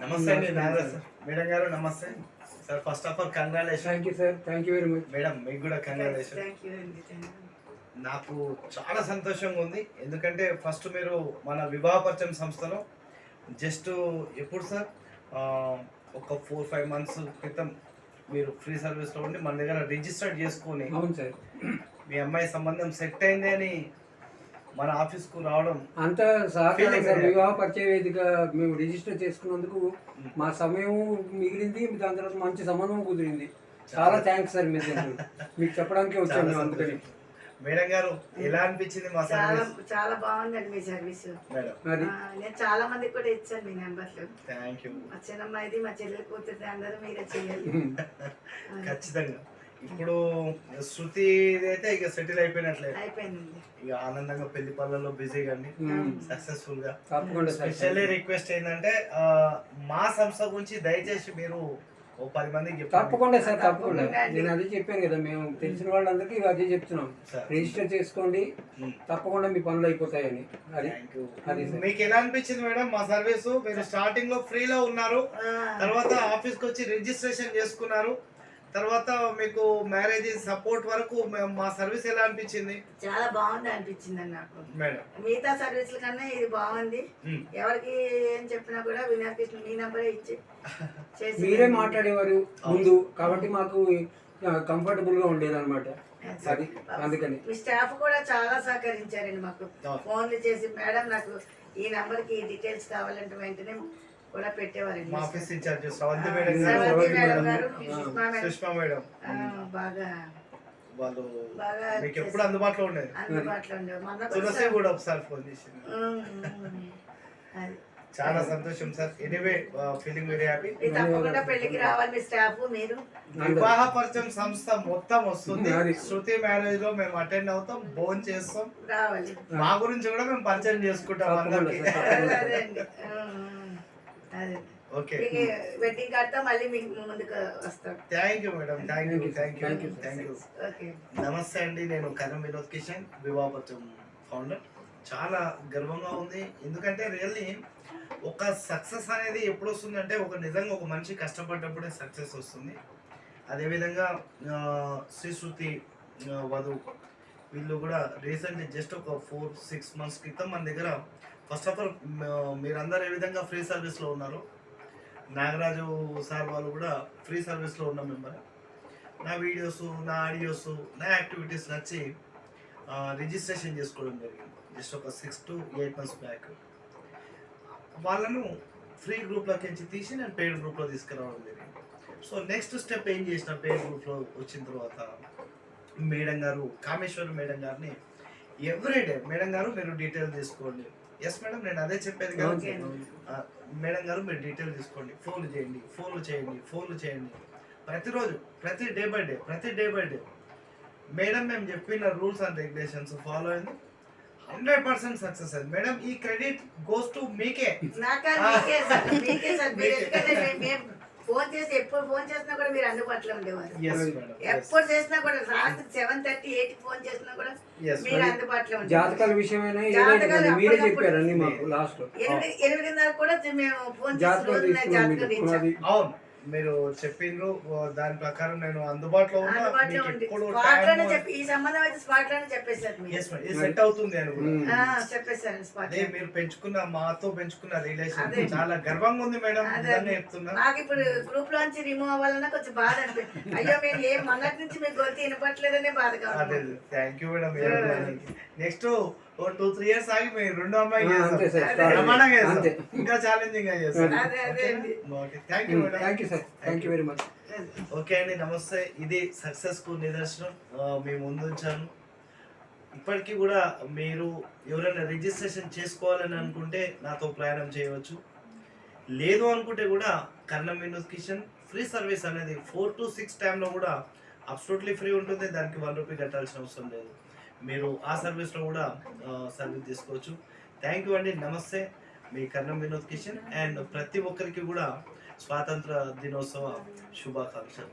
నమస్తే అండి Nagaraj sir. Madam గారు నమస్తే sir. First of all congratulation. Thank you sir, thank you very much. Madam మీకు కూడా కంగ్రాచులేషన్. నాకు చాలా సంతోషంగా ఉంది, ఎందుకంటే ఫస్ట్ మీరు మన వివాహ పరిచయం సంస్థలో జస్ట్ ఎప్పుడు సార్ ఒక 4-5 months క్రితం మీరు ఫ్రీ సర్వీస్లో ఉండి మన దగ్గర రిజిస్టర్ చేసుకొని, అవును సార్, మీ అమ్మాయి సంబంధం సెట్ అయింది అని మన ఆఫీస్కు రావడం అంత సహకారం సార్. వివాహ పరిచయ వేదిక మేము రిజిస్టర్ చేసుకున్నందుకు మా సమయం మిగిలింది, దాని తర్వాత మంచి సంబంధం కుదిరింది. చాలా థ్యాంక్స్ సార్. మీకు చెప్పడానికి వచ్చాను మేము అందుకని. మేడం గారు ఎలా అనిపించింది మా సర్వీస్? చాలా బాగుందండి మీ సర్వీస్. నేను చాలా మందికి కూడా ఇచ్చాను మీ నెంబర్లు. Thank you. మా చిన్నమ్మాయిది, మా చెల్లెలు కూతురు అందరూ మీరే చేయాలి. ఖచ్చితంగా. ఇప్పుడు శృతి అయితే ఇక సెటిల్ అయిపోయినట్లే, అయిపోయింది. ఇక ఆనందంగా పెళ్లి పనులలో బిజీగా అండి, సక్సెస్ఫుల్ గా. తప్పకుండా. స్పెషల్లీ రిక్వెస్ట్ ఏంటంటే మా సంస్థ గురించి దయచేసి మీరు ఓ 10 మందికి చెప్పండి. తప్పకుండా సార్, తప్పకుండా. నేను అదే చెప్పాను కదా, మేము తెలిసిన వాళ్ళందరికీ అదే చెప్తున్నాం, రిజిస్టర్ చేసుకోండి, తప్పకుండా మీ పనులు అయిపోతాయని. అది మీకు ఎలా అనిపించింది మేడం మా సర్వీస్? మీరు స్టార్టింగ్ లో ఫ్రీలో ఉన్నారు, తర్వాత ఆఫీస్ కి వచ్చి రిజిస్ట్రేషన్ చేసుకున్నారు, తర్వాత మీకు మ్యారేజ్ సపోర్ట్ వరకు మా సర్వీస్ ఎలా అనిపించింది? చాలా బాగుంది అనిపించింది అండి నాకు. మేడం మిగతా సర్వీసుల కన్నా ఇది బాగుంది. ఎవరికి ఏం చెప్పినా కూడా వినాయకృష్ణ మీ నంబరే ఇచ్చి మీరే మాట్లాడేవారు ముందు, కాబట్టి మాకు కంఫర్టబుల్ గా ఉండేది అనమాట. అది అందుకని మీ స్టాఫ్ కూడా చాలా సహకరించారండి మాకు. ఫోన్లు చేసి మేడం నాకు ఈ నంబర్ కి డీటెయిల్స్ కావాలంటే వెంటనే కూడా పెట్టేవారండి. మా ఆఫీస్ ఇన్ఛార్జ్ శ్రవంతి మేడం గారు, సుష్మా మేడం బాగా వాళ్ళు మీకు ఎప్పుడు అందుబాటులో ఉండేది. తులసి కూడా ఒకసారి ఫోన్ చేసింది. చాలా సంతోషం sir. Anyway feeling very happy. తప్పకుండా పెళ్లికి రావాలి మీ స్టాఫ్. మీరు వివాహ పరిచయం సంస్థ మొత్తం వస్తుంది. శృతి మ్యారేజ్ లో మేము అటెండ్ అవుతాం, భోజనం చేస్తాం, రావాలి. మా గురించి కూడా మేము పరిచయం చేసుకుంటాం అందరికి. ఓకే, వెడ్డింగ్ కార్డ్ తో మళ్ళీ మీకు ముందుకు వస్తాం. Thank you madam. Thank you, thank you, thank you. నమస్తే అండి, నేను కరణం వినోద్ కిషన్, వివాహ పరిచయం ఫౌండర్. చాలా గర్వంగా ఉంది, ఎందుకంటే రియల్లీ ఒక సక్సెస్ అనేది ఎప్పుడు వస్తుందంటే ఒక నిజంగా ఒక మనిషి కష్టపడ్డప్పుడే సక్సెస్ వస్తుంది. అదేవిధంగా శ్రీ శృతి వధు వీళ్ళు కూడా రీసెంట్లీ జస్ట్ ఒక 4-6 months క్రితం మన దగ్గర. ఫస్ట్ ఆఫ్ ఆల్ మీరందరూ ఏ విధంగా ఫ్రీ సర్వీస్లో ఉన్నారు, నాగరాజు సార్ వాళ్ళు కూడా ఫ్రీ సర్వీస్లో ఉన్న మెంబర్. నా వీడియోస్, నా ఆడియోస్, నా యాక్టివిటీస్ నచ్చి రిజిస్ట్రేషన్ చేసుకోవడం జరిగింది జస్ట్ ఒక 6 to 8 months బ్యాక్. వాళ్ళను ఫ్రీ గ్రూప్లోకి నుంచి తీసి నేను పెయిడ్ గ్రూప్లో తీసుకురావడం జరిగింది. సో నెక్స్ట్ స్టెప్ ఏం చేసిన, పెయిడ్ గ్రూప్లో వచ్చిన తర్వాత మేడం గారు, కామేశ్వరి మేడం గారిని ఎవ్రీడే మేడం గారు మీరు డీటెయిల్ తీసుకోండి. ఎస్ మేడం, నేను అదే చెప్పేది కదా మేడం గారు, మీరు డీటెయిల్ తీసుకోండి, ఫోన్లు చేయండి, ఫోన్లు చేయండి ప్రతిరోజు, ప్రతి డే బై డే. మేడం మేము చెప్పిన రూల్స్ అండ్ రెగ్యులేషన్స్ ఫాలో అయింది, 100% సక్సెస్ అయింది. మేడం ఈ క్రెడిట్ గోస్ టు మీకే. ఫోన్ చేసి ఎప్పుడు ఫోన్ చేసినా కూడా మీరు అందుబాటులో ఉండేవారు. ఎప్పుడు చేసినా కూడా రాత్రి 7:30-8 ఫోన్ చేసినా కూడా మీరు అందుబాటులో ఉండేవారు. జాతకాల విషయమైనా మీరే చెప్పారు అన్ని మాకు. లాస్ట్ 8:30 కూడా మేము ఫోన్ చేసి అవును మీరు చెప్పిండ్రు, దాని ప్రకారం నేను అందుబాటులో ఉన్నా. ఈ సంబంధం అయితే స్పాట్ లోనే చెప్పేశారు, సెట్ అవుతుంది అని చెప్పేశారు. అదే మీరు మాతో పెంచుకున్న రిలేషన్ చాలా గర్వంగా ఉంది మేడం. చెప్తున్నా నాకు ఇప్పుడు గ్రూప్ లోంచి రిమూవ్ అవ్వాలన్నా కొంచెం బాధ అనిపిస్తుంది. అయ్యో మేము ఏం మొన్నటి నుంచి మీకు గొంతు వినపట్లేదనే బాధగా. Thank you madam. Next 2-3 years ఆగి మీరు రెండో అమ్మాయి ఇంకా ఛాలెంజింగ్ గా చేస్తారు. Thank you very much. Okay అండి, నమస్తే. ఇది సక్సెస్ కు నిదర్శనం మీ ముందు ఉంచాను. ఇప్పటికీ కూడా మీరు ఎవరైనా రిజిస్ట్రేషన్ చేసుకోవాలని అనుకుంటే నాతో ప్రయాణం చేయవచ్చు, లేదు అనుకుంటే కూడా కరణం వినోద్ కిషన్ ఫ్రీ సర్వీస్ అనేది 4 to 6 టైంలో కూడా అబ్సల్యూట్లీ ఫ్రీ ఉంటుంది. దానికి 1 రూపీ కట్టాల్సిన అవసరం లేదు. మీరు ఆ సర్వీస్లో కూడా సర్వీస్ తీసుకోవచ్చు. థ్యాంక్ యూ అండి, నమస్తే. మీ కరణం వినోద్ కిషన్. అండ్ ప్రతి ఒక్కరికి కూడా స్వాతంత్ర దినోత్సవ శుభాకాంక్షలు.